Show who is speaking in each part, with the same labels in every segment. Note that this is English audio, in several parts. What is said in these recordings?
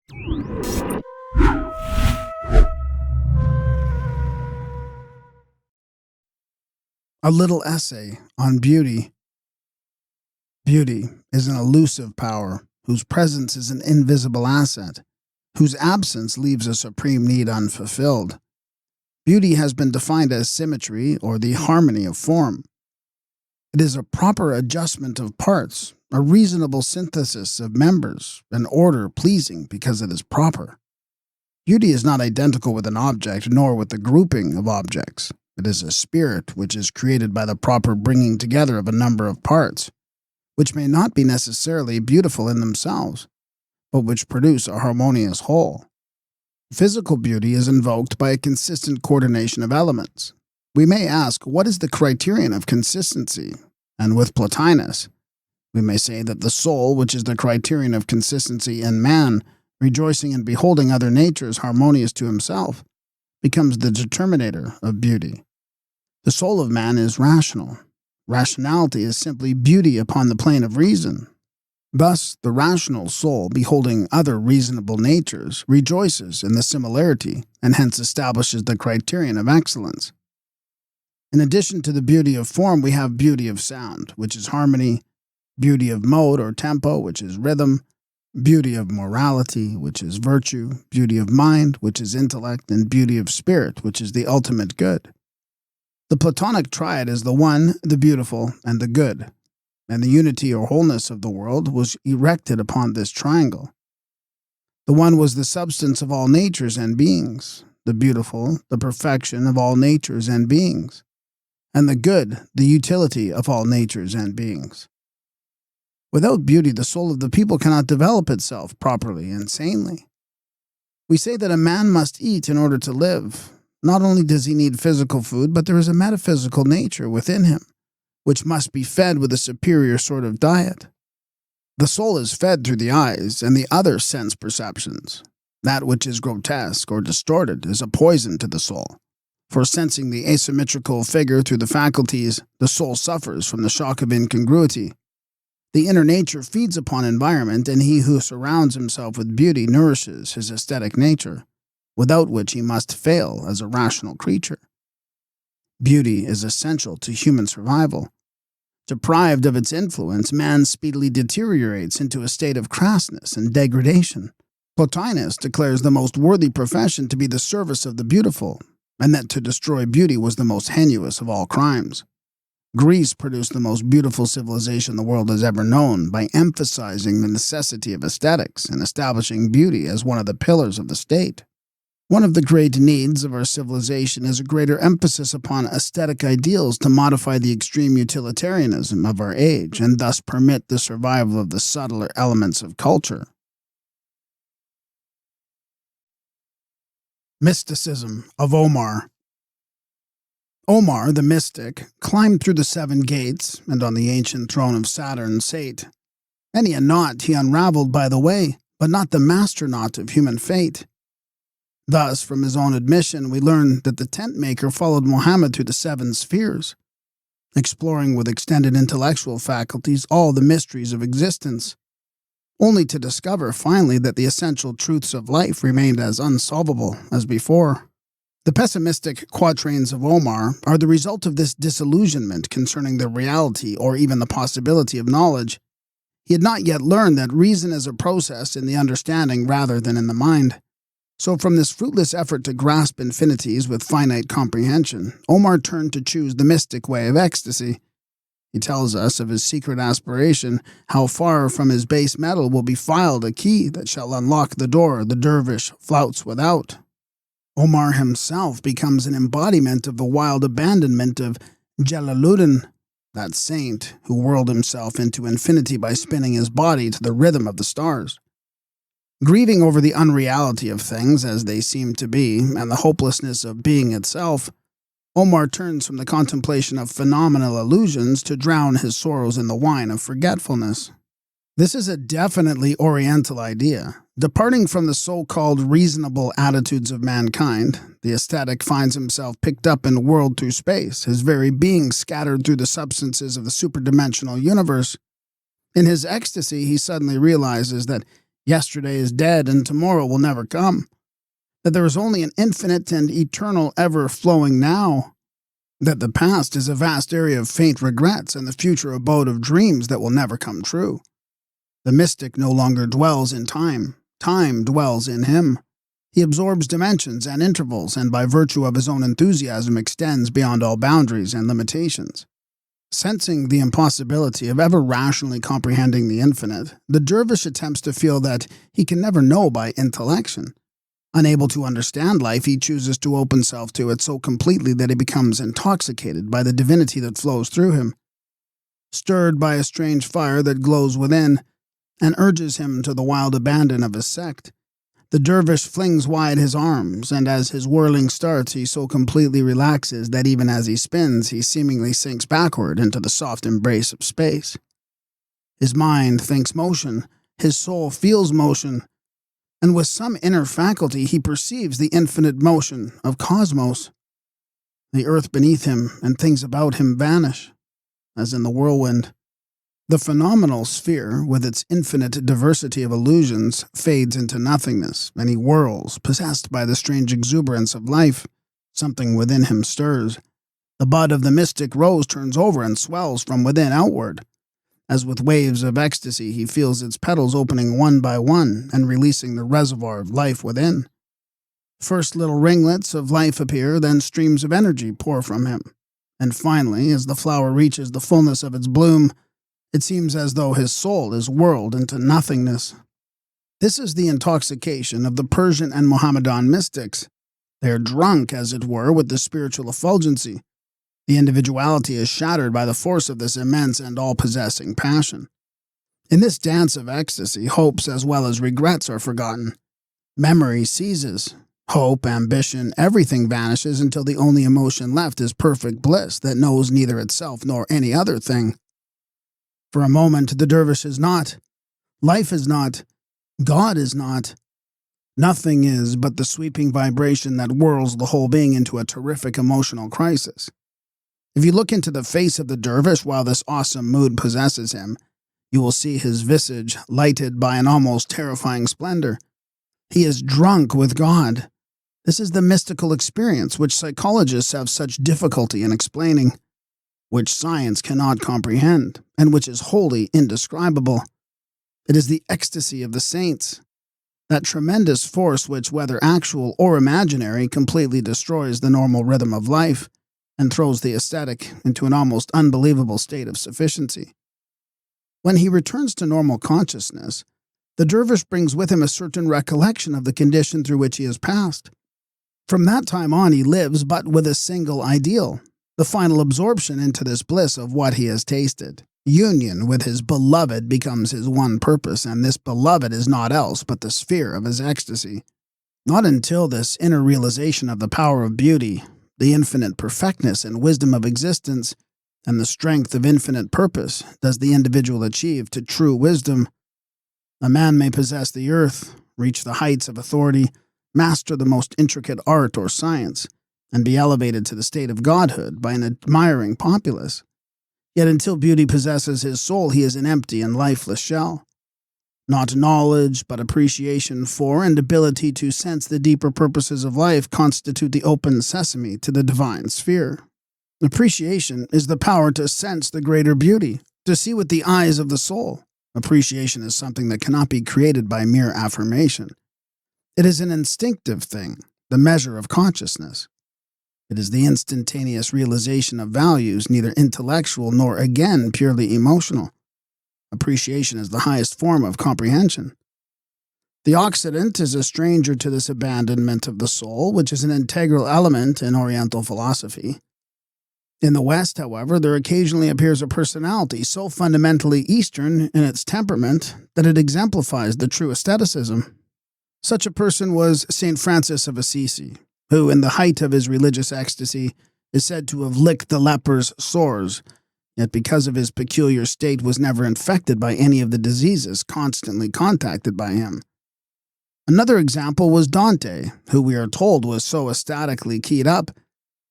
Speaker 1: A little essay on beauty. Beauty is an elusive power whose presence is an invisible asset, whose absence leaves a supreme need unfulfilled. Beauty has been defined as symmetry or the harmony of form. It is a proper adjustment of parts, a reasonable synthesis of members, an order pleasing because it is proper. Beauty is not identical with an object nor with the grouping of objects. It is a spirit which is created by the proper bringing together of a number of parts, which may not be necessarily beautiful in themselves, but which produce a harmonious whole. Physical beauty is invoked by a consistent coordination of elements. We may ask, what is the criterion of consistency? And with Plotinus, we may say that the soul, which is the criterion of consistency in man, rejoicing in beholding other natures harmonious to himself, becomes the determinator of beauty. The soul of man is rational. Rationality is simply beauty upon the plane of reason. Thus, the rational soul, beholding other reasonable natures, rejoices in the similarity and hence establishes the criterion of excellence. In addition to the beauty of form, we have beauty of sound, which is harmony, beauty of mode or tempo, which is rhythm, beauty of morality, which is virtue, beauty of mind, which is intellect, and beauty of spirit, which is the ultimate good. The Platonic triad is the one, the beautiful, and the good, and the unity or wholeness of the world was erected upon this triangle. The one was the substance of all natures and beings, the beautiful, the perfection of all natures and beings, and the good, the utility of all natures and beings. Without beauty, the soul of the people cannot develop itself properly and sanely. We say that a man must eat in order to live. Not only does he need physical food, but there is a metaphysical nature within him, which must be fed with a superior sort of diet. The soul is fed through the eyes and the other sense perceptions. That which is grotesque or distorted is a poison to the soul. For sensing the asymmetrical figure through the faculties, the soul suffers from the shock of incongruity. The inner nature feeds upon environment, and he who surrounds himself with beauty nourishes his aesthetic nature, without which he must fail as a rational creature. Beauty is essential to human survival. Deprived of its influence, man speedily deteriorates into a state of crassness and degradation. Plotinus declares the most worthy profession to be the service of the beautiful, and that to destroy beauty was the most heinous of all crimes. Greece produced the most beautiful civilization the world has ever known by emphasizing the necessity of aesthetics and establishing beauty as one of the pillars of the state. One of the great needs of our civilization is a greater emphasis upon aesthetic ideals to modify the extreme utilitarianism of our age and thus permit the survival of the subtler elements of culture. Mysticism of Omar. Omar, the mystic, climbed through the 7 gates, and on the ancient throne of Saturn sate. Many a knot he unraveled by the way, but not the master knot of human fate. Thus, from his own admission, we learn that the tent maker followed Mohammed through the 7 spheres, exploring with extended intellectual faculties all the mysteries of existence, only to discover finally that the essential truths of life remained as unsolvable as before. The pessimistic quatrains of Omar are the result of this disillusionment concerning the reality or even the possibility of knowledge. He had not yet learned that reason is a process in the understanding rather than in the mind. So from this fruitless effort to grasp infinities with finite comprehension, Omar turned to choose the mystic way of ecstasy. He tells us of his secret aspiration, how far from his base metal will be filed a key that shall unlock the door the dervish flouts without. Omar himself becomes an embodiment of the wild abandonment of Jalaluddin, that saint who whirled himself into infinity by spinning his body to the rhythm of the stars. Grieving over the unreality of things as they seem to be and the hopelessness of being itself, Omar turns from the contemplation of phenomenal illusions to drown his sorrows in the wine of forgetfulness. This is a definitely Oriental idea. Departing from the so-called reasonable attitudes of mankind, the ascetic finds himself picked up and whirled through space, his very being scattered through the substances of the superdimensional universe. In his ecstasy, he suddenly realizes that Yesterday is dead and tomorrow will never come. That there is only an infinite and eternal ever-flowing now. That the past is a vast area of faint regrets and the future abode of dreams that will never come true. The mystic no longer dwells in time. Time dwells in him. He absorbs dimensions and intervals, and by virtue of his own enthusiasm extends beyond all boundaries and limitations. Sensing the impossibility of ever rationally comprehending the infinite, the dervish attempts to feel that he can never know by intellection. Unable to understand life, he chooses to open himself to it so completely that he becomes intoxicated by the divinity that flows through him. Stirred by a strange fire that glows within, and urges him to the wild abandon of his sect, the dervish flings wide his arms, and as his whirling starts, he so completely relaxes that even as he spins, he seemingly sinks backward into the soft embrace of space. His mind thinks motion, his soul feels motion, and with some inner faculty he perceives the infinite motion of cosmos. The earth beneath him and things about him vanish, as in the whirlwind. The phenomenal sphere, with its infinite diversity of illusions, fades into nothingness, and he whirls, possessed by the strange exuberance of life. Something within him stirs. The bud of the mystic rose turns over and swells from within outward. As with waves of ecstasy, he feels its petals opening one by one and releasing the reservoir of life within. First little ringlets of life appear, then streams of energy pour from him. And finally, as the flower reaches the fullness of its bloom, it seems as though his soul is whirled into nothingness. This is the intoxication of the Persian and Mohammedan mystics. They are drunk, as it were, with the spiritual effulgency. The individuality is shattered by the force of this immense and all-possessing passion. In this dance of ecstasy, hopes as well as regrets are forgotten. Memory ceases. Hope, ambition, everything vanishes until the only emotion left is perfect bliss that knows neither itself nor any other thing. For a moment, the dervish is not. Life is not. God is not. Nothing is but the sweeping vibration that whirls the whole being into a terrific emotional crisis. If you look into the face of the dervish while this awesome mood possesses him, you will see his visage lighted by an almost terrifying splendor. He is drunk with God. This is the mystical experience which psychologists have such difficulty in explaining, which science cannot comprehend, and which is wholly indescribable. It is the ecstasy of the saints, that tremendous force which, whether actual or imaginary, completely destroys the normal rhythm of life and throws the ascetic into an almost unbelievable state of sufficiency. When he returns to normal consciousness, the dervish brings with him a certain recollection of the condition through which he has passed. From that time on, he lives but with a single ideal, the final absorption into this bliss of what he has tasted. Union with his beloved becomes his one purpose, and this beloved is naught else but the sphere of his ecstasy. Not until this inner realization of the power of beauty, the infinite perfectness and wisdom of existence, and the strength of infinite purpose does the individual achieve to true wisdom. A man may possess the earth, reach the heights of authority, master the most intricate art or science, and be elevated to the state of godhood by an admiring populace. Yet until beauty possesses his soul, he is an empty and lifeless shell. Not knowledge, but appreciation for and ability to sense the deeper purposes of life constitute the open sesame to the divine sphere. Appreciation is the power to sense the greater beauty, to see with the eyes of the soul. Appreciation is something that cannot be created by mere affirmation. It is an instinctive thing, the measure of consciousness. It is the instantaneous realization of values, neither intellectual nor, again, purely emotional. Appreciation is the highest form of comprehension. The Occident is a stranger to this abandonment of the soul, which is an integral element in Oriental philosophy. In the West, however, there occasionally appears a personality so fundamentally Eastern in its temperament that it exemplifies the true asceticism. Such a person was St. Francis of Assisi, who, in the height of his religious ecstasy, is said to have licked the leper's sores, yet because of his peculiar state was never infected by any of the diseases constantly contacted by him. Another example was Dante, who we are told was so ecstatically keyed up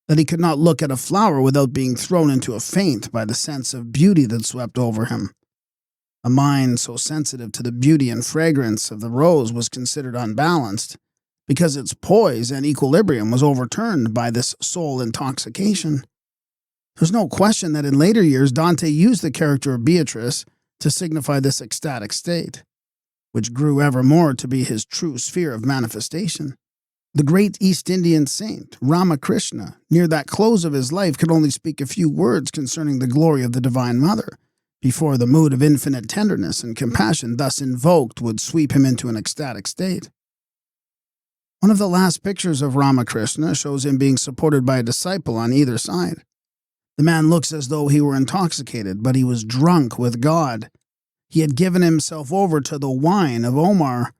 Speaker 1: that he could not look at a flower without being thrown into a faint by the sense of beauty that swept over him. A mind so sensitive to the beauty and fragrance of the rose was considered unbalanced, because its poise and equilibrium was overturned by this soul intoxication. There's no question that in later years Dante used the character of Beatrice to signify this ecstatic state, which grew ever more to be his true sphere of manifestation. The great East Indian saint, Ramakrishna, near that close of his life could only speak a few words concerning the glory of the Divine Mother, before the mood of infinite tenderness and compassion thus invoked would sweep him into an ecstatic state. One of the last pictures of Ramakrishna shows him being supported by a disciple on either side. The man looks as though he were intoxicated, but he was drunk with God. He had given himself over to the wine of Omar.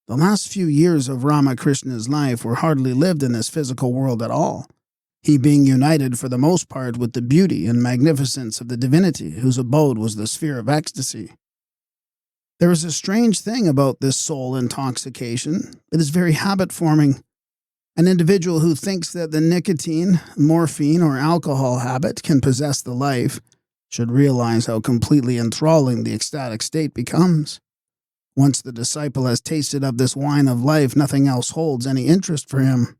Speaker 1: The last few years of Ramakrishna's life were hardly lived in this physical world at all, he being united for the most part with the beauty and magnificence of the divinity whose abode was the sphere of ecstasy. There is a strange thing about this soul intoxication. It is very habit-forming. An individual who thinks that the nicotine, morphine, or alcohol habit can possess the life should realize how completely enthralling the ecstatic state becomes. Once the disciple has tasted of this wine of life, nothing else holds any interest for him.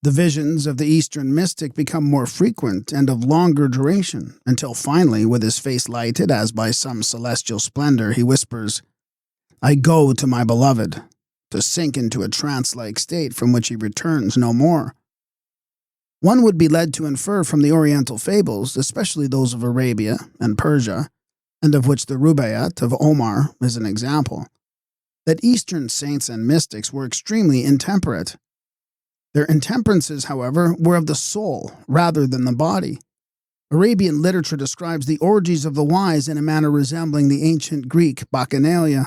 Speaker 1: The visions of the Eastern mystic become more frequent and of longer duration, until finally, with his face lighted as by some celestial splendor, he whispers, "I go to my beloved," to sink into a trance-like state from which he returns no more. One would be led to infer from the Oriental fables, especially those of Arabia and Persia, and of which the Rubaiyat of Omar is an example, that Eastern saints and mystics were extremely intemperate. Their intemperances, however, were of the soul rather than the body. Arabian literature describes the orgies of the wise in a manner resembling the ancient Greek bacchanalia.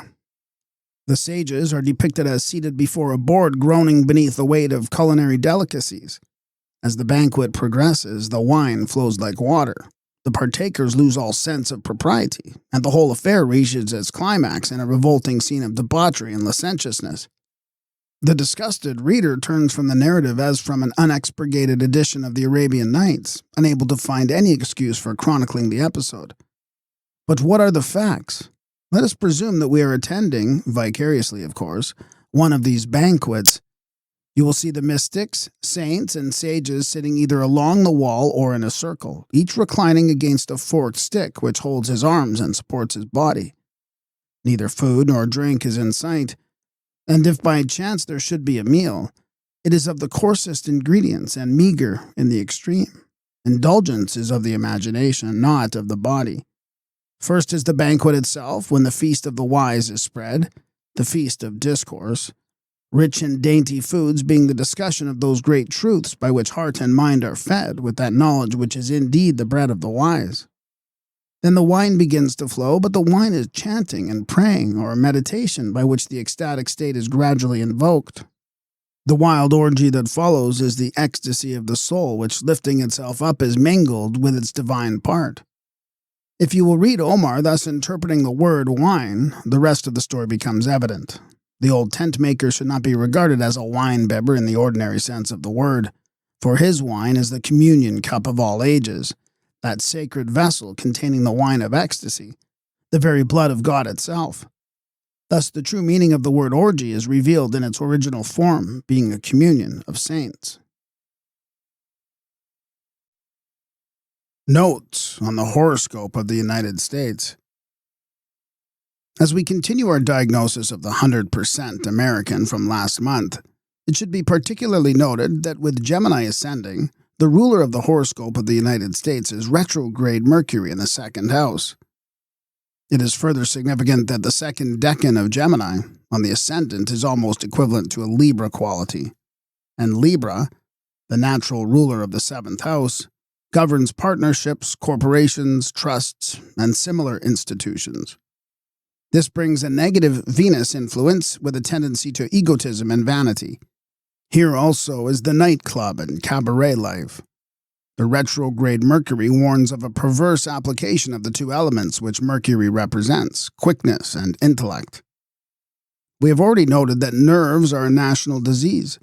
Speaker 1: The sages are depicted as seated before a board groaning beneath the weight of culinary delicacies. As the banquet progresses, the wine flows like water. The partakers lose all sense of propriety, and the whole affair reaches its climax in a revolting scene of debauchery and licentiousness. The disgusted reader turns from the narrative as from an unexpurgated edition of the Arabian Nights, unable to find any excuse for chronicling the episode. But what are the facts? Let us presume that we are attending, vicariously of course, one of these banquets. You will see the mystics, saints, and sages sitting either along the wall or in a circle, each reclining against a forked stick which holds his arms and supports his body. Neither food nor drink is in sight, and if by chance there should be a meal, it is of the coarsest ingredients and meager in the extreme. Indulgence is of the imagination, not of the body. First is the banquet itself, when the feast of the wise is spread, the feast of discourse, rich and dainty foods being the discussion of those great truths by which heart and mind are fed with that knowledge which is indeed the bread of the wise. Then the wine begins to flow, but the wine is chanting and praying or meditation by which the ecstatic state is gradually invoked. The wild orgy that follows is the ecstasy of the soul, which lifting itself up is mingled with its divine part. If you will read Omar thus interpreting the word wine, the rest of the story becomes evident. The old tent maker should not be regarded as a wine-bibber in the ordinary sense of the word, for his wine is the communion cup of all ages, that sacred vessel containing the wine of ecstasy, the very blood of God itself. Thus the true meaning of the word orgy is revealed in its original form, being a communion of saints. Notes on the Horoscope of the United States. As we continue our diagnosis of the 100% American from last month, it should be particularly noted that with Gemini ascending, the ruler of the horoscope of the United States is retrograde Mercury in the second house. It is further significant that the second decan of Gemini, on the ascendant, is almost equivalent to a Libra quality, and Libra, the natural ruler of the seventh house, governs partnerships, corporations, trusts, and similar institutions. This brings a negative Venus influence with a tendency to egotism and vanity. Here also is the nightclub and cabaret life. The retrograde Mercury warns of a perverse application of the two elements which Mercury represents, quickness and intellect. We have already noted that nerves are a national disease.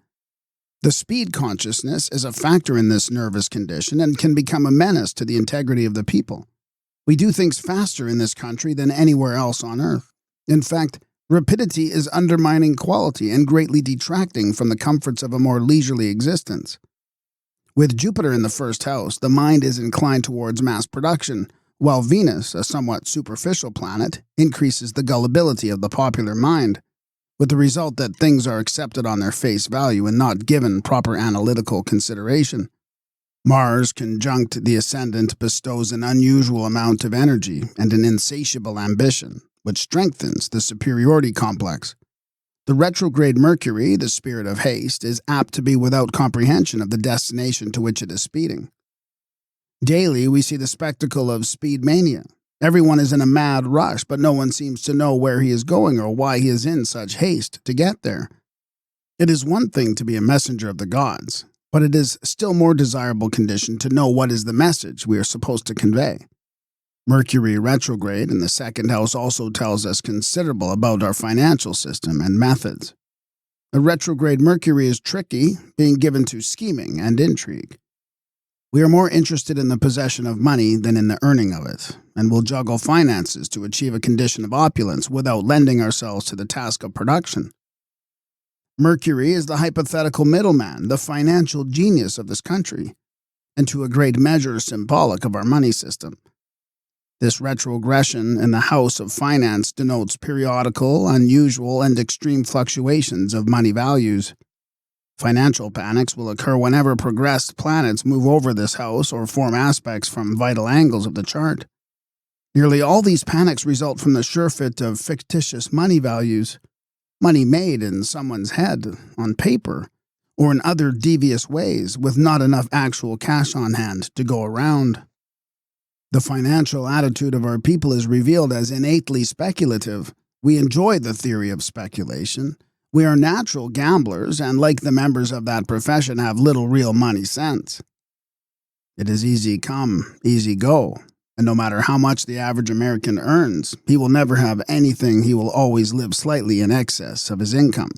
Speaker 1: The speed consciousness is a factor in this nervous condition and can become a menace to the integrity of the people. We do things faster in this country than anywhere else on earth. In fact, rapidity is undermining quality and greatly detracting from the comforts of a more leisurely existence. With Jupiter in the first house, the mind is inclined towards mass production, while Venus, a somewhat superficial planet, increases the gullibility of the popular mind, with the result that things are accepted on their face value and not given proper analytical consideration. Mars, conjunct the ascendant, bestows an unusual amount of energy and an insatiable ambition, which strengthens the superiority complex. The retrograde Mercury, the spirit of haste, is apt to be without comprehension of the destination to which it is speeding. Daily, we see the spectacle of speed mania. Everyone is in a mad rush, but no one seems to know where he is going or why he is in such haste to get there. It is one thing to be a messenger of the gods, but it is still more desirable condition to know what is the message we are supposed to convey. Mercury retrograde in the second house also tells us considerable about our financial system and methods. A retrograde Mercury is tricky, being given to scheming and intrigue. We are more interested in the possession of money than in the earning of it, and will juggle finances to achieve a condition of opulence without lending ourselves to the task of production. Mercury is the hypothetical middleman, the financial genius of this country, and to a great measure symbolic of our money system. This retrogression in the house of finance denotes periodical, unusual, and extreme fluctuations of money values. Financial panics will occur whenever progressed planets move over this house or form aspects from vital angles of the chart. Nearly all these panics result from the surfeit of fictitious money values, money made in someone's head, on paper, or in other devious ways, with not enough actual cash on hand to go around. The financial attitude of our people is revealed as innately speculative. We enjoy the theory of speculation. We are natural gamblers, and like the members of that profession, have little real money sense. It is easy come, easy go, and no matter how much the average American earns, he will never have anything. He will always live slightly in excess of his income.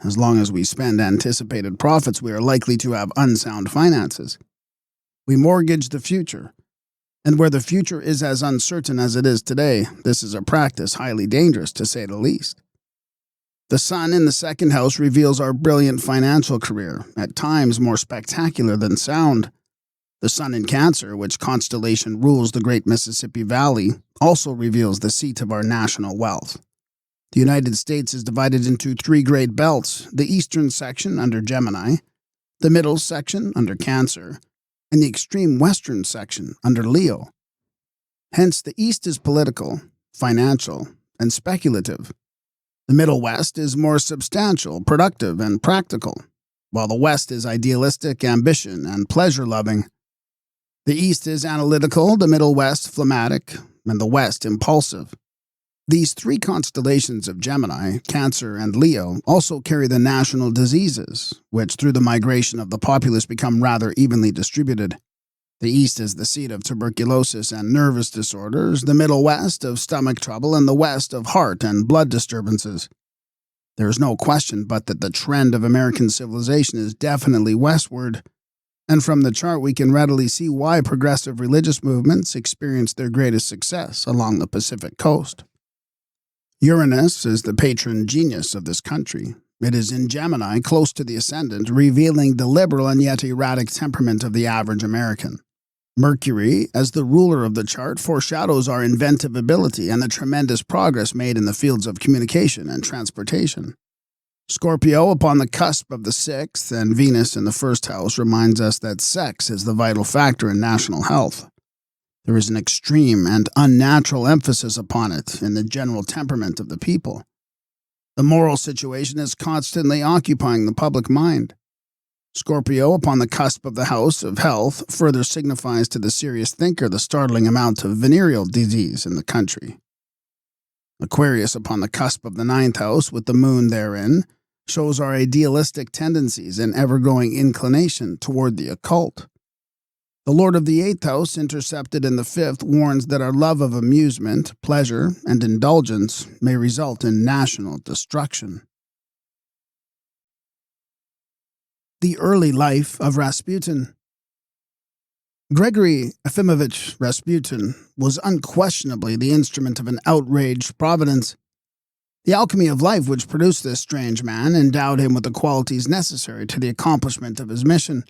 Speaker 1: As long as we spend anticipated profits, we are likely to have unsound finances. We mortgage the future. And where the future is as uncertain as it is today, this is a practice highly dangerous, to say the least. The sun in the second house reveals our brilliant financial career, at times more spectacular than sound. The sun in Cancer, which constellation rules the great Mississippi Valley, also reveals the seat of our national wealth. The United States is divided into three great belts: the eastern section under Gemini, the middle section under Cancer, and the extreme western section under Leo. Hence, the East is political, financial, and speculative. The Middle West is more substantial, productive, and practical, while the West is idealistic, ambition, and pleasure-loving. The East is analytical, the Middle West phlegmatic, and the West impulsive. These three constellations of Gemini, Cancer, and Leo also carry the national diseases, which through the migration of the populace become rather evenly distributed. The East is the seat of tuberculosis and nervous disorders, the Middle West of stomach trouble, and the West of heart and blood disturbances. There is no question but that the trend of American civilization is definitely westward, and from the chart we can readily see why progressive religious movements experience their greatest success along the Pacific coast. Uranus is the patron genius of this country. It is in Gemini, close to the ascendant, revealing the liberal and yet erratic temperament of the average American. Mercury, as the ruler of the chart, foreshadows our inventive ability and the tremendous progress made in the fields of communication and transportation. Scorpio, upon the cusp of the sixth, and Venus in the first house, reminds us that sex is the vital factor in national health. There is an extreme and unnatural emphasis upon it in the general temperament of the people. The moral situation is constantly occupying the public mind. Scorpio, upon the cusp of the house of health, further signifies to the serious thinker the startling amount of venereal disease in the country. Aquarius, upon the cusp of the ninth house, with the moon therein, shows our idealistic tendencies and ever-growing inclination toward the occult. The Lord of the eighth house, intercepted in the fifth, warns that our love of amusement, pleasure, and indulgence may result in national destruction. The early life of Rasputin. Gregory Efimovich Rasputin was unquestionably the instrument of an outraged providence. The alchemy of life which produced this strange man endowed him with the qualities necessary to the accomplishment of his mission.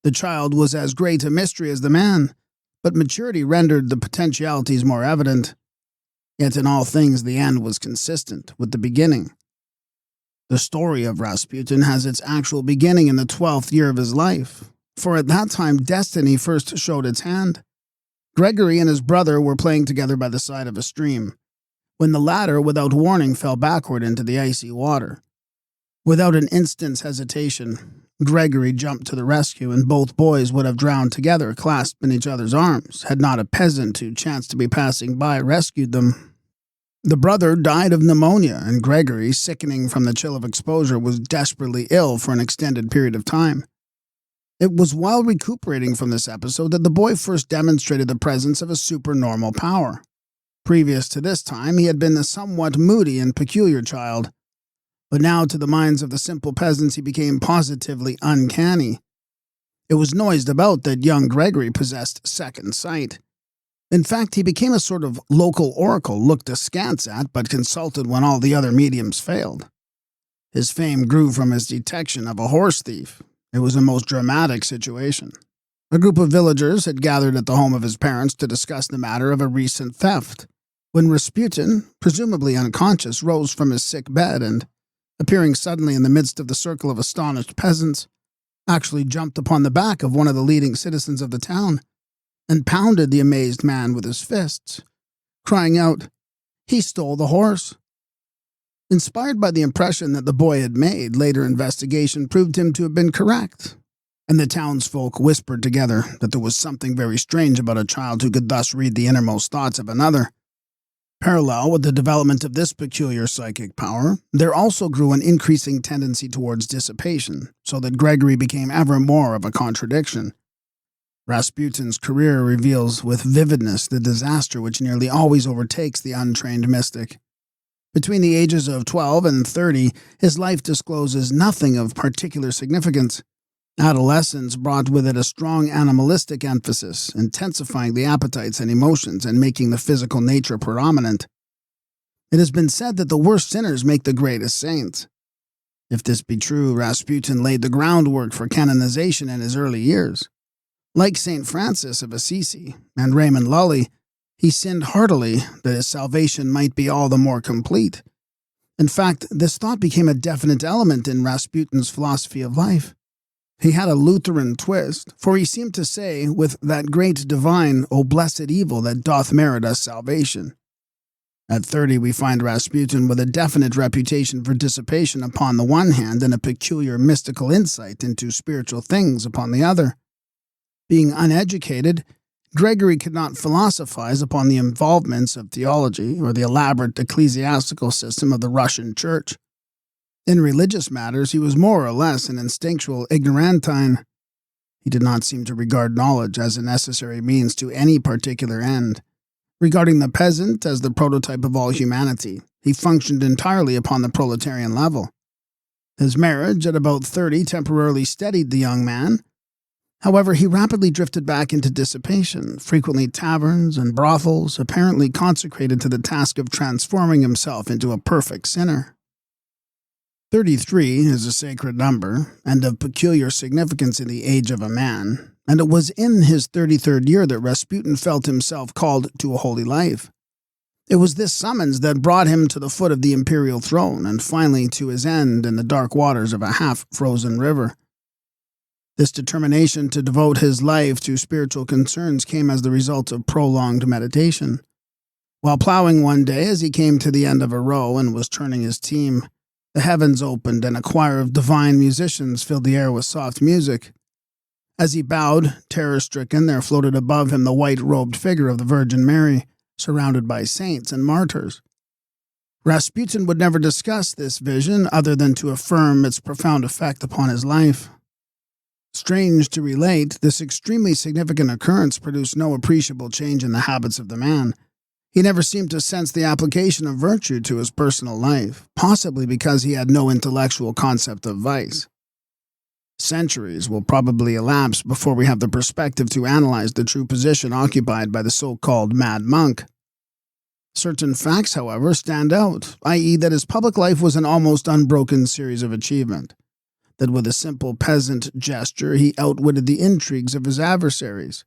Speaker 1: The child was as great a mystery as the man, but maturity rendered the potentialities more evident. Yet in all things the end was consistent with the beginning. The story of Rasputin has its actual beginning in the 12th year of his life, for at that time destiny first showed its hand. Gregory and his brother were playing together by the side of a stream, when the latter, without warning, fell backward into the icy water. Without an instant's hesitation, Gregory jumped to the rescue, and both boys would have drowned together, clasped in each other's arms, had not a peasant who chanced to be passing by rescued them. The brother died of pneumonia, and Gregory, sickening from the chill of exposure, was desperately ill for an extended period of time. It was while recuperating from this episode that the boy first demonstrated the presence of a supernormal power. Previous to this time, he had been a somewhat moody and peculiar child, but now to the minds of the simple peasants he became positively uncanny. It was noised about that young Gregory possessed second sight. In fact, he became a sort of local oracle looked askance at but consulted when all the other mediums failed. His fame grew from his detection of a horse thief. It was a most dramatic situation. A group of villagers had gathered at the home of his parents to discuss the matter of a recent theft, when Rasputin, presumably unconscious, rose from his sick bed and, appearing suddenly in the midst of the circle of astonished peasants, actually jumped upon the back of one of the leading citizens of the town and pounded the amazed man with his fists, crying out, "He stole the horse!" Inspired by the impression that the boy had made, later investigation proved him to have been correct, and the townsfolk whispered together that there was something very strange about a child who could thus read the innermost thoughts of another. Parallel with the development of this peculiar psychic power, there also grew an increasing tendency towards dissipation, so that Gregory became ever more of a contradiction. Rasputin's career reveals with vividness the disaster which nearly always overtakes the untrained mystic. Between the ages of 12 and 30, his life discloses nothing of particular significance. Adolescence brought with it a strong animalistic emphasis, intensifying the appetites and emotions and making the physical nature predominant. It has been said that the worst sinners make the greatest saints. If this be true, Rasputin laid the groundwork for canonization in his early years. Like St. Francis of Assisi and Raymond Lully, he sinned heartily that his salvation might be all the more complete. In fact, this thought became a definite element in Rasputin's philosophy of life. He had a Lutheran twist, for he seemed to say, with that great divine, "O blessed evil that doth merit us salvation." At 30, we find Rasputin with a definite reputation for dissipation upon the one hand and a peculiar mystical insight into spiritual things upon the other. Being uneducated, Gregory could not philosophize upon the involvements of theology or the elaborate ecclesiastical system of the Russian Church. In religious matters, he was more or less an instinctual ignorantine. He did not seem to regard knowledge as a necessary means to any particular end. Regarding the peasant as the prototype of all humanity, he functioned entirely upon the proletarian level. His marriage at about 30 temporarily steadied the young man. However, he rapidly drifted back into dissipation, frequently taverns and brothels, apparently consecrated to the task of transforming himself into a perfect sinner. 33 is a sacred number, and of peculiar significance in the age of a man, and it was in his 33rd year that Rasputin felt himself called to a holy life. It was this summons that brought him to the foot of the imperial throne, and finally to his end in the dark waters of a half-frozen river. This determination to devote his life to spiritual concerns came as the result of prolonged meditation. While plowing one day, as he came to the end of a row and was turning his team, the heavens opened and a choir of divine musicians filled the air with soft music. As he bowed, terror-stricken, there floated above him the white-robed figure of the Virgin Mary, surrounded by saints and martyrs. Rasputin would never discuss this vision other than to affirm its profound effect upon his life. Strange to relate, this extremely significant occurrence produced no appreciable change in the habits of the man. He never seemed to sense the application of virtue to his personal life, possibly because he had no intellectual concept of vice. Centuries will probably elapse before we have the perspective to analyze the true position occupied by the so-called mad monk. Certain facts, however, stand out, i.e. that his public life was an almost unbroken series of achievement, that with a simple peasant gesture he outwitted the intrigues of his adversaries,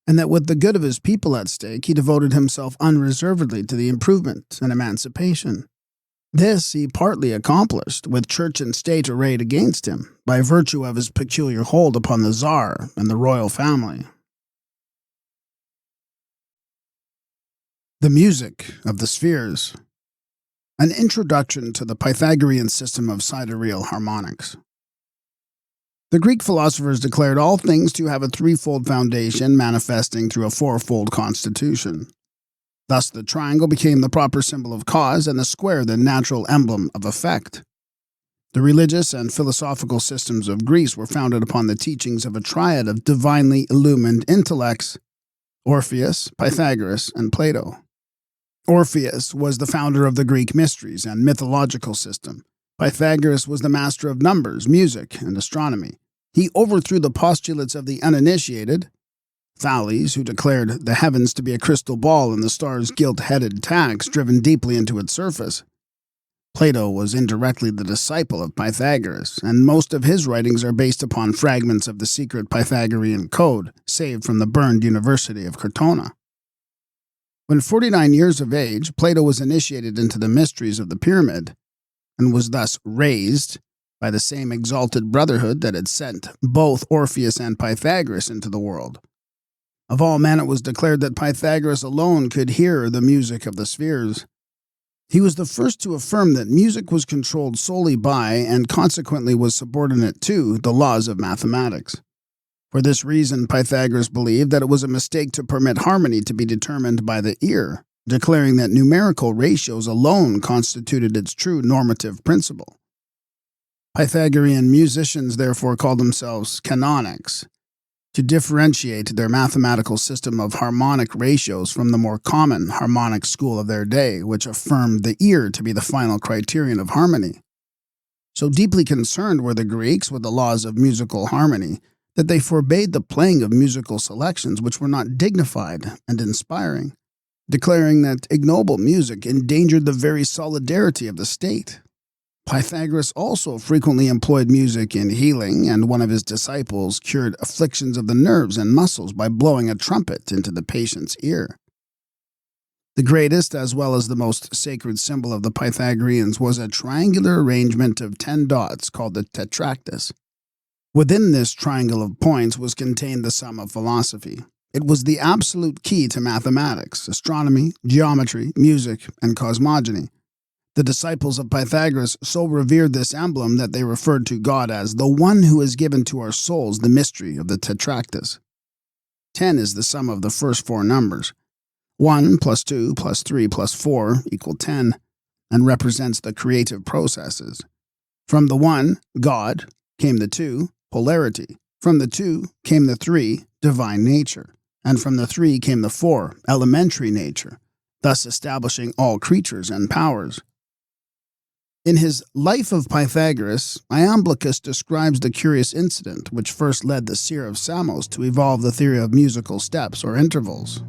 Speaker 1: and that with the good of his people at stake he devoted himself unreservedly to the improvement and emancipation. This he partly accomplished, with church and state arrayed against him, by virtue of his peculiar hold upon the Tsar and the royal family. The music of the spheres. An introduction to the Pythagorean system of sidereal harmonics. The Greek philosophers declared all things to have a threefold foundation manifesting through a fourfold constitution. Thus the triangle became the proper symbol of cause and the square the natural emblem of effect. The religious and philosophical systems of Greece were founded upon the teachings of a triad of divinely illumined intellects: Orpheus, Pythagoras, and Plato. Orpheus was the founder of the Greek mysteries and mythological system. Pythagoras was the master of numbers, music, and astronomy. He overthrew the postulates of the uninitiated, Thales, who declared the heavens to be a crystal ball and the stars gilt-headed tacks driven deeply into its surface. Plato was indirectly the disciple of Pythagoras, and most of his writings are based upon fragments of the secret Pythagorean code saved from the burned University of Crotona. When 49 years of age, Plato was initiated into the mysteries of the pyramid, and was thus raised by the same exalted brotherhood that had sent both Orpheus and Pythagoras into the world. Of all men it was declared that Pythagoras alone could hear the music of the spheres. He was the first to affirm that music was controlled solely by, and consequently was subordinate to, the laws of mathematics. For this reason, Pythagoras believed that it was a mistake to permit harmony to be determined by the ear, declaring that numerical ratios alone constituted its true normative principle. Pythagorean musicians therefore called themselves canonics, to differentiate their mathematical system of harmonic ratios from the more common harmonic school of their day, which affirmed the ear to be the final criterion of harmony. So deeply concerned were the Greeks with the laws of musical harmony that they forbade the playing of musical selections which were not dignified and inspiring, declaring that ignoble music endangered the very solidarity of the state. Pythagoras also frequently employed music in healing, and one of his disciples cured afflictions of the nerves and muscles by blowing a trumpet into the patient's ear. The greatest as well as the most sacred symbol of the Pythagoreans was a triangular arrangement of 10 dots called the tetractys. Within this triangle of points was contained the sum of philosophy. It was the absolute key to mathematics, astronomy, geometry, music, and cosmogony. The disciples of Pythagoras so revered this emblem that they referred to God as the one who has given to our souls the mystery of the tetractys. 10 is the sum of the first four numbers. 1 plus 2 plus 3 plus 4 equal 10, and represents the creative processes. From the 1, God, came the 2, polarity. From the 2 came the 3, divine nature. And from the 3 came the 4, elementary nature, thus establishing all creatures and powers. In his Life of Pythagoras, Iamblichus describes the curious incident which first led the seer of Samos to evolve the theory of musical steps or intervals.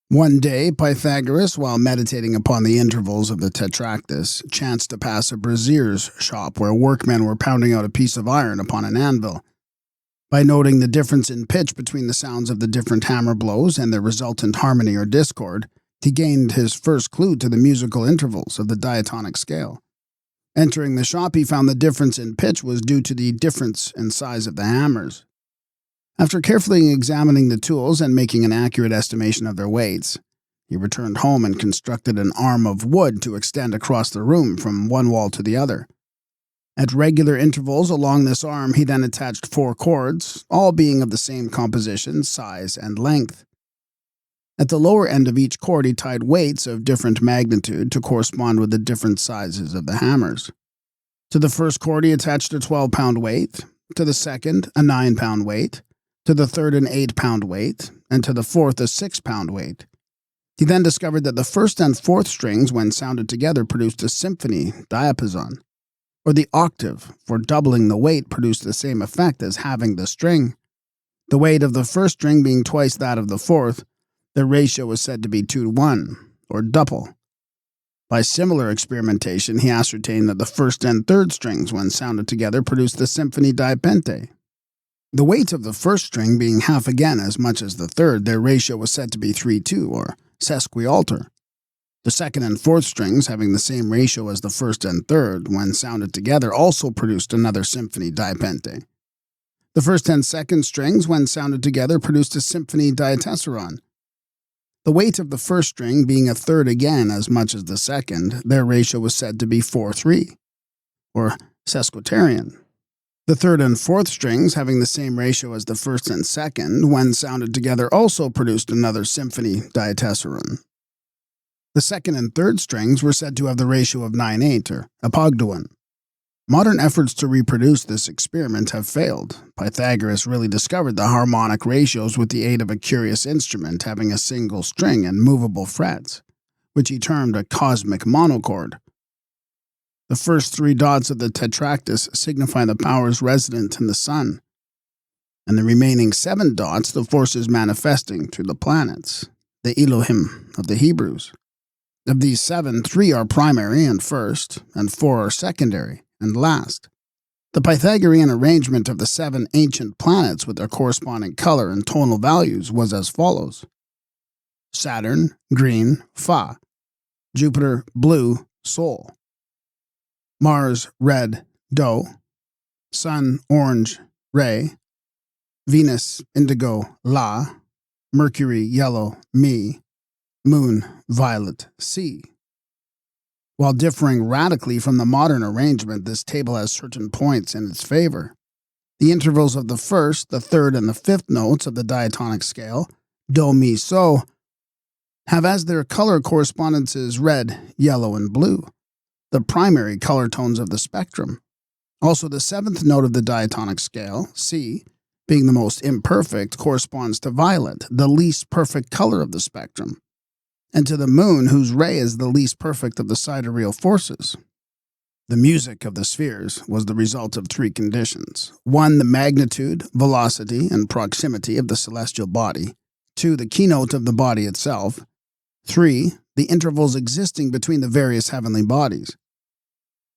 Speaker 1: One day, Pythagoras, while meditating upon the intervals of the tetractys, chanced to pass a brazier's shop where workmen were pounding out a piece of iron upon an anvil. By noting the difference in pitch between the sounds of the different hammer blows and their resultant harmony or discord, he gained his first clue to the musical intervals of the diatonic scale. Entering the shop, he found the difference in pitch was due to the difference in size of the hammers. After carefully examining the tools and making an accurate estimation of their weights, he returned home and constructed an arm of wood to extend across the room from one wall to the other. At regular intervals along this arm, he then attached 4 cords, all being of the same composition, size, and length. At the lower end of each cord, he tied weights of different magnitude to correspond with the different sizes of the hammers. To the first cord, he attached a 12-pound weight, to the second, a 9-pound weight, to the third, an 8-pound weight, and to the fourth, a 6-pound weight. He then discovered that the first and fourth strings, when sounded together, produced a symphony, diapason. or the octave, for doubling the weight produced the same effect as halving the string. The weight of the first string being twice that of the fourth, the ratio was said to be 2-to-1, or double. By similar experimentation, he ascertained that the first and third strings, when sounded together, produced the symphony diapente. The weight of the first string being half again as much as the third, their ratio was said to be 3-2, or sesquialter. The second and fourth strings, having the same ratio as the first and third, when sounded together, also produced another symphony diapente. The first and second strings, when sounded together, produced a symphony diatessaron. The weight of the first string being a third again as much as the second, their ratio was said to be 4-3, or sesquiternion. The third and fourth strings, having the same ratio as the first and second, when sounded together, also produced another symphony diatessaron. The second and third strings were said to have the ratio of 9-8, or apogdoan. Modern efforts to reproduce this experiment have failed. Pythagoras really discovered the harmonic ratios with the aid of a curious instrument having a single string and movable frets, which he termed a cosmic monochord. The first 3 dots of the tetractys signify the powers resident in the sun, and the remaining 7 dots the forces manifesting through the planets, the Elohim of the Hebrews. Of these 7, 3 are primary and first, and 4 are secondary and last. The Pythagorean arrangement of the 7 ancient planets with their corresponding color and tonal values was as follows: Saturn, green, Fa; Jupiter, blue, Sol; Mars, red, Do; Sun, orange, Re; Venus, indigo, La; Mercury, yellow, Mi; Moon, violet, Si. While differing radically from the modern arrangement, this table has certain points in its favor. The intervals of the first, the third, and the fifth notes of the diatonic scale, Do, Mi, So, have as their color correspondences red, yellow, and blue, the primary color tones of the spectrum. Also, the seventh note of the diatonic scale, Si, being the most imperfect, corresponds to violet, the least perfect color of the spectrum, and to the moon, whose ray is the least perfect of the sidereal forces. The music of the spheres was the result of 3 conditions. 1, the magnitude, velocity, and proximity of the celestial body. 2, the keynote of the body itself. 3, the intervals existing between the various heavenly bodies.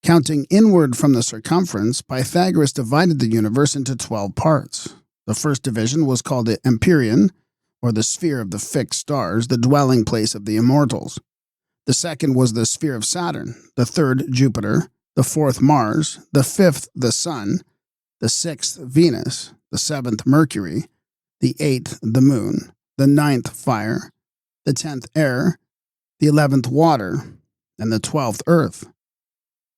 Speaker 1: Counting inward from the circumference, Pythagoras divided the universe into 12 parts. The first division was called the Empyrean, or the sphere of the fixed stars, the dwelling place of the immortals. The second was the sphere of Saturn, the third Jupiter, the fourth Mars, the fifth the Sun, the sixth Venus, the seventh Mercury, the eighth the Moon, the ninth Fire, the 10th Air, the 11th Water, and the 12th Earth.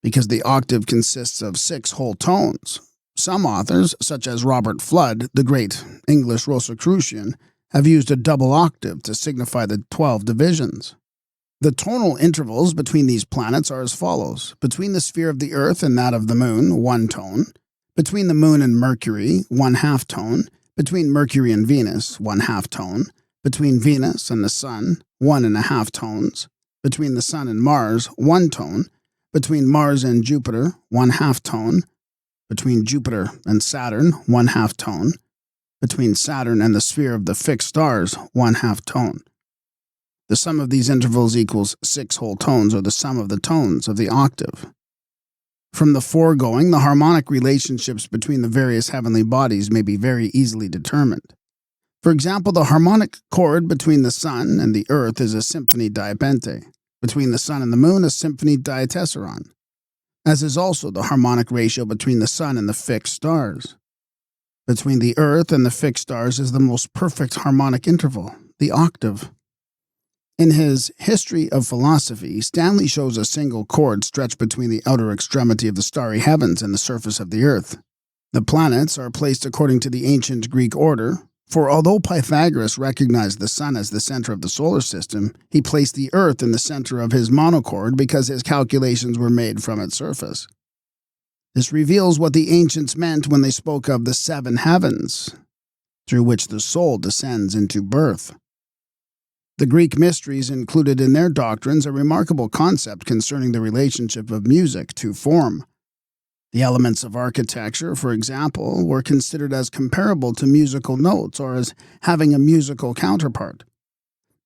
Speaker 1: Because the octave consists of 6 whole tones, some authors, such as Robert Flood, the great English Rosicrucian, have used a double octave to signify the 12 divisions. The tonal intervals between these planets are as follows: between the sphere of the Earth and that of the Moon, 1 tone; between the Moon and Mercury, 1/2 tone; between Mercury and Venus, 1/2 tone; between Venus and the Sun, 1.5 tones; between the Sun and Mars, 1 tone; between Mars and Jupiter, 1/2 tone; between Jupiter and Saturn, 1/2 tone; between Saturn and the sphere of the fixed stars, 1/2 tone. The sum of these intervals equals 6 whole tones, or the sum of the tones of the octave. From the foregoing, the harmonic relationships between the various heavenly bodies may be very easily determined. For example, the harmonic chord between the Sun and the Earth is a symphony diapente. Between the Sun and the Moon, a symphony diatessaron, as is also the harmonic ratio between the Sun and the fixed stars. Between the Earth and the fixed stars is the most perfect harmonic interval, the octave. In his History of Philosophy, Stanley shows a single chord stretched between the outer extremity of the starry heavens and the surface of the Earth. The planets are placed according to the ancient Greek order, for although Pythagoras recognized the Sun as the center of the solar system, he placed the Earth in the center of his monochord because his calculations were made from its surface. This reveals what the ancients meant when they spoke of the 7 heavens, through which the soul descends into birth. The Greek mysteries included in their doctrines a remarkable concept concerning the relationship of music to form. The elements of architecture, for example, were considered as comparable to musical notes or as having a musical counterpart.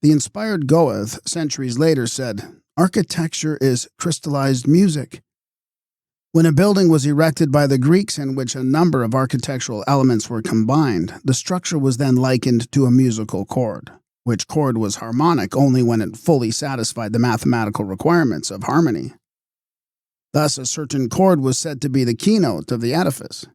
Speaker 1: The inspired Goethe, centuries later, said, "Architecture is crystallized music." When a building was erected by the Greeks in which a number of architectural elements were combined, the structure was then likened to a musical chord, which chord was harmonic only when it fully satisfied the mathematical requirements of harmony. Thus, a certain chord was said to be the keynote of the edifice.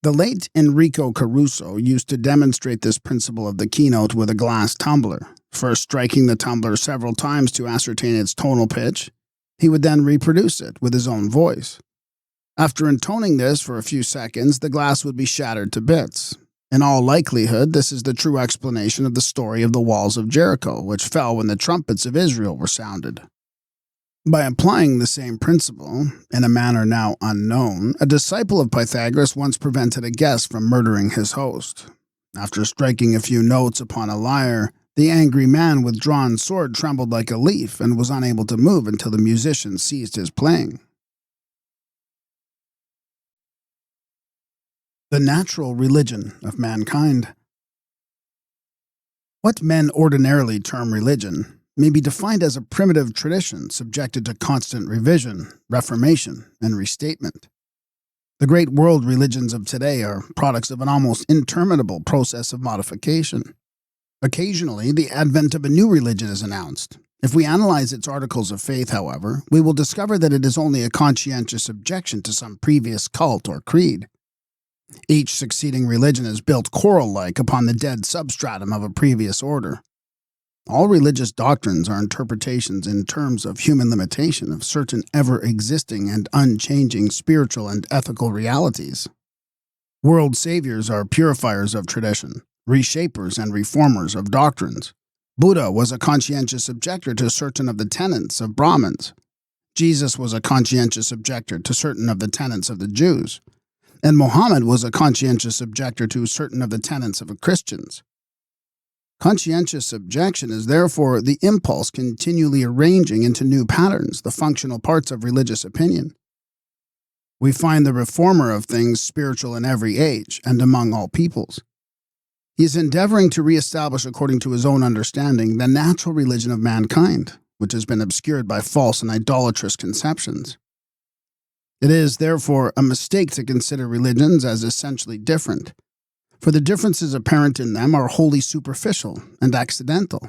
Speaker 1: The late Enrico Caruso used to demonstrate this principle of the keynote with a glass tumbler, first striking the tumbler several times to ascertain its tonal pitch. He would then reproduce it with his own voice. After intoning this for a few seconds, the glass would be shattered to bits. In all likelihood, this is the true explanation of the story of the walls of Jericho, which fell when the trumpets of Israel were sounded. By applying the same principle, in a manner now unknown, a disciple of Pythagoras once prevented a guest from murdering his host. After striking a few notes upon a lyre, the angry man with drawn sword trembled like a leaf and was unable to move until the musician ceased his playing. The natural religion of mankind. What men ordinarily term religion may be defined as a primitive tradition subjected to constant revision, reformation, and restatement. The great world religions of today are products of an almost interminable process of modification. Occasionally, the advent of a new religion is announced. If we analyze its articles of faith, however, we will discover that it is only a conscientious objection to some previous cult or creed. Each succeeding religion is built coral-like upon the dead substratum of a previous order. All religious doctrines are interpretations in terms of human limitation of certain ever-existing and unchanging spiritual and ethical realities. World saviors are purifiers of tradition, reshapers and reformers of doctrines. Buddha was a conscientious objector to certain of the tenets of Brahmins. Jesus was a conscientious objector to certain of the tenets of the Jews. And Muhammad was a conscientious objector to certain of the tenets of Christians. Conscientious objection is therefore the impulse continually arranging into new patterns the functional parts of religious opinion. We find the reformer of things spiritual in every age and among all peoples. He is endeavoring to reestablish according to his own understanding the natural religion of mankind, which has been obscured by false and idolatrous conceptions. It is, therefore, a mistake to consider religions as essentially different, for the differences apparent in them are wholly superficial and accidental.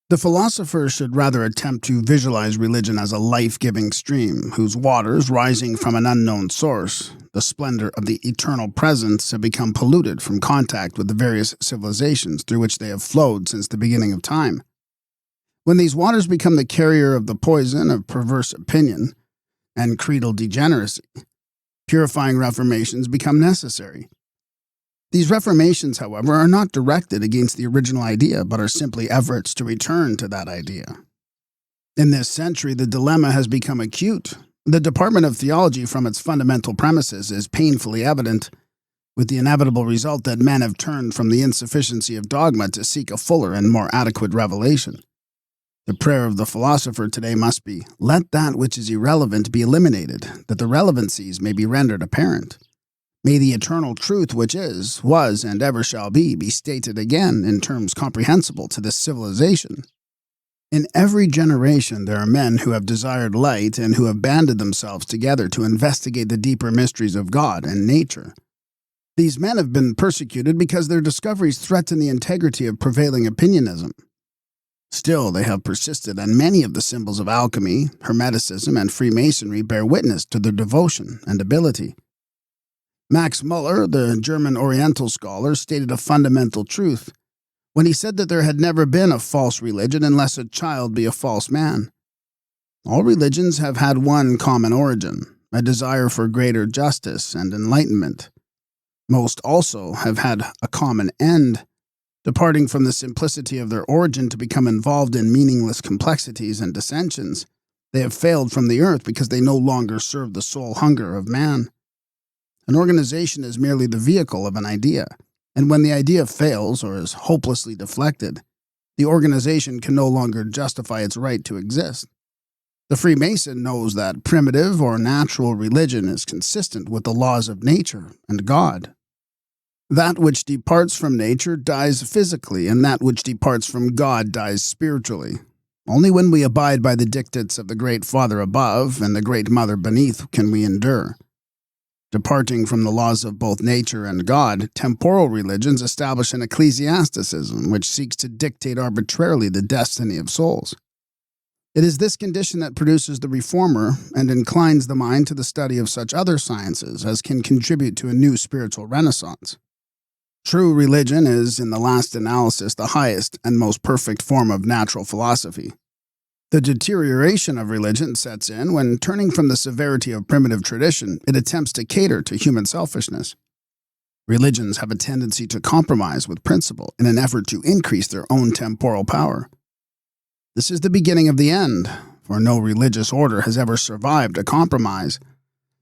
Speaker 1: The philosopher should rather attempt to visualize religion as a life-giving stream whose waters, rising from an unknown source, the splendor of the eternal presence, have become polluted from contact with the various civilizations through which they have flowed since the beginning of time. When these waters become the carrier of the poison of perverse opinion and creedal degeneracy, purifying reformations become necessary. These reformations, however, are not directed against the original idea, but are simply efforts to return to that idea. In this century, the dilemma has become acute. The Department of Theology, from its fundamental premises, is painfully evident, with the inevitable result that men have turned from the insufficiency of dogma to seek a fuller and more adequate revelation. The prayer of the philosopher today must be, "Let that which is irrelevant be eliminated, that the relevancies may be rendered apparent. May the eternal truth which is, was, and ever shall be stated again in terms comprehensible to this civilization." In every generation there are men who have desired light and who have banded themselves together to investigate the deeper mysteries of God and nature. These men have been persecuted because their discoveries threaten the integrity of prevailing opinionism. Still, they have persisted, and many of the symbols of alchemy, Hermeticism, and Freemasonry bear witness to their devotion and ability. Max Muller, the German Oriental scholar, stated a fundamental truth when he said that there had never been a false religion unless a child be a false man. All religions have had one common origin, a desire for greater justice and enlightenment. Most also have had a common end, departing from the simplicity of their origin to become involved in meaningless complexities and dissensions. They have failed from the earth because they no longer serve the sole hunger of man. An organization is merely the vehicle of an idea, and when the idea fails or is hopelessly deflected, the organization can no longer justify its right to exist. The Freemason knows that primitive or natural religion is consistent with the laws of nature and God. That which departs from nature dies physically, and that which departs from God dies spiritually. Only when we abide by the dictates of the Great Father above and the Great Mother beneath can we endure. Departing from the laws of both nature and God, temporal religions establish an ecclesiasticism which seeks to dictate arbitrarily the destiny of souls. It is this condition that produces the reformer and inclines the mind to the study of such other sciences as can contribute to a new spiritual renaissance. True religion is, in the last analysis, the highest and most perfect form of natural philosophy. The deterioration of religion sets in when, turning from the severity of primitive tradition, it attempts to cater to human selfishness. Religions have a tendency to compromise with principle in an effort to increase their own temporal power. This is the beginning of the end, for no religious order has ever survived a compromise.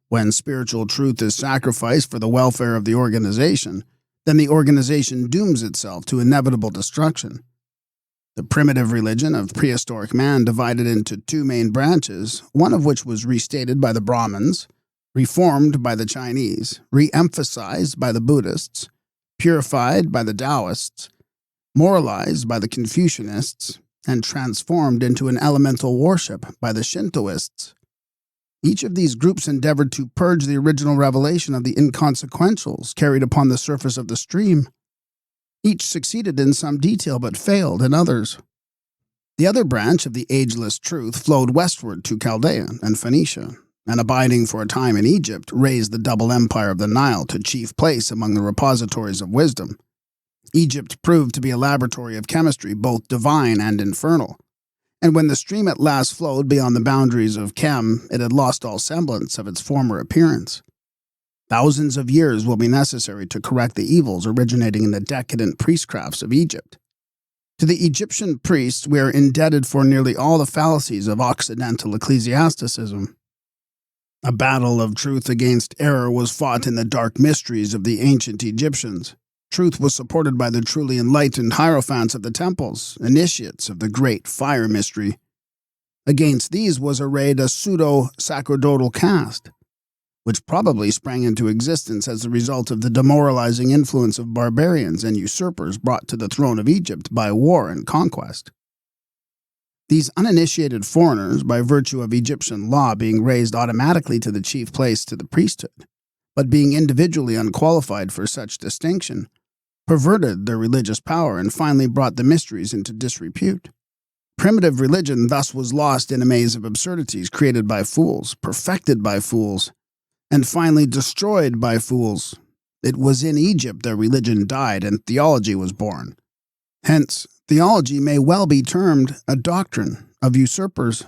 Speaker 1: When spiritual truth is sacrificed for the welfare of the organization, then the organization dooms itself to inevitable destruction. The primitive religion of prehistoric man divided into two main branches, one of which was restated by the Brahmins, reformed by the Chinese, re-emphasized by the Buddhists, purified by the Taoists, moralized by the Confucianists, and transformed into an elemental worship by the Shintoists. Each of these groups endeavored to purge the original revelation of the inconsequentials carried upon the surface of the stream. Each succeeded in some detail but failed in others. The other branch of the ageless truth flowed westward to Chaldea and Phoenicia, and abiding for a time in Egypt, raised the double empire of the Nile to chief place among the repositories of wisdom. Egypt proved to be a laboratory of chemistry both divine and infernal, and when the stream at last flowed beyond the boundaries of Chem, it had lost all semblance of its former appearance. Thousands of years will be necessary to correct the evils originating in the decadent priestcrafts of Egypt. To the Egyptian priests we are indebted for nearly all the fallacies of Occidental ecclesiasticism. A battle of truth against error was fought in the dark mysteries of the ancient Egyptians. Truth was supported by the truly enlightened hierophants of the temples, initiates of the great fire mystery. Against these was arrayed a pseudo-sacerdotal caste, which probably sprang into existence as a result of the demoralizing influence of barbarians and usurpers brought to the throne of Egypt by war and conquest. These uninitiated foreigners, by virtue of Egyptian law being raised automatically to the chief place to the priesthood, but being individually unqualified for such distinction, perverted their religious power and finally brought the mysteries into disrepute. Primitive religion thus was lost in a maze of absurdities created by fools, perfected by fools, and finally destroyed by fools. It was in Egypt that religion died and theology was born. Hence, theology may well be termed a doctrine of usurpers.